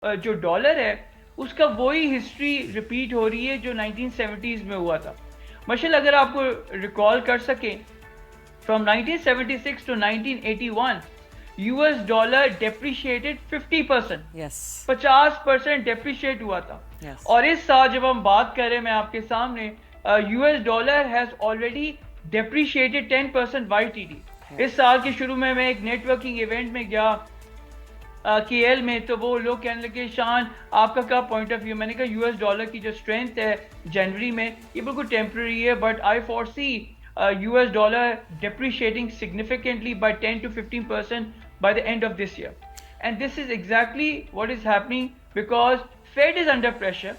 जो डॉलर है उसका वही हिस्ट्री रिपीट हो रही है जो 1970s में हुआ था। मशल अगर आपको रिकॉल कर सकें, from 1976 to 1981 US dollar depreciated 50%, yes 50% depreciate हुआ था। यस और इस साल जब हम बात करें, मैं आपके सामने, US dollar has already depreciated 10% YTD. इस साल के शुरू में मैं एक नेटवर्किंग इवेंट में गया केएल में, तो वो लोग कहने लगे शान आपका क्या पॉइंट ऑफ व्यू। मैंने कहा यूएस डॉलर की जो स्ट्रेंथ है जनवरी में ये बिल्कुल टेम्प्रेरी है, but I foresee US dollar depreciating significantly by 10 to 15% by the end of this year. And this is exactly what is happening because Fed is under pressure.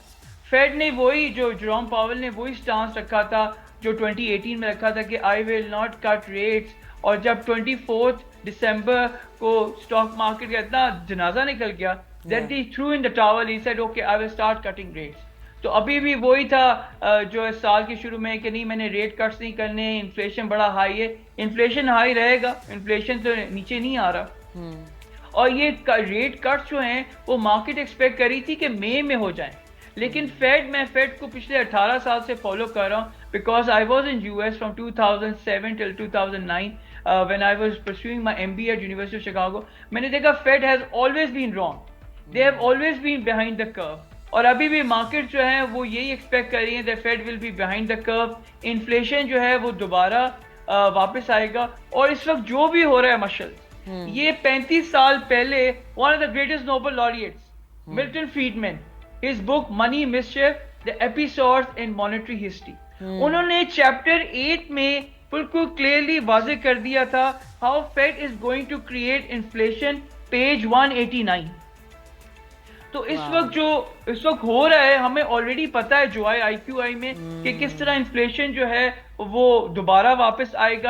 Fed ने वही, जो Jerome Powell ने वही stance रखा था जो 2018 में रखा था कि I will not cut rates. और जब 24 दिसंबर को स्टॉक मार्केट का इतना जनाजा निकल गया, then he threw in the towel, he said okay I will start cutting rates. तो अभी भी वही था जो इस साल के शुरू में कि नहीं मैंने रेट कट्स नहीं करने, इन्फ्लेशन बड़ा हाई है। इन्फ्लेशन हाई रहेगा, इन्फ्लेशन तो नीचे नहीं आ रहा। और ये रेट कट्स जो हैं वो मार्केट एक्सपेक्ट करी थी कि मई में हो जाएं, लेकिन मैं फेड को पिछले 18 साल से फॉलो कर रहा हूँ because I was in US from 2007 till 2009 when I was pursuing my MBA at University of Chicago. मैंने देखा Fed has always been wrong, they have always been behind the curve. और अभी भी मार्केट जो है वो यही एक्सपेक्ट कर रही है that Fed will be behind the curve. Inflation जो है वो दोबारा वापस आएगा। और इस वक्त जो भी हो रहा है मशल, ये 35 साल पहले one of the greatest Nobel laureates Milton Friedman, his book Money Mischief, the episodes in monetary history, उन्होंने चैप्टर 8 में बिल्कुल क्लियरली वाज़ेह कर दिया था how Fed is going to create inflation, page 189। तो इस वक्त हो रहा है, हमें ऑलरेडी पता है जो है आईक्यूआई में कि किस तरह इन्फ्लेशन जो है वो दोबारा वापस आएगा।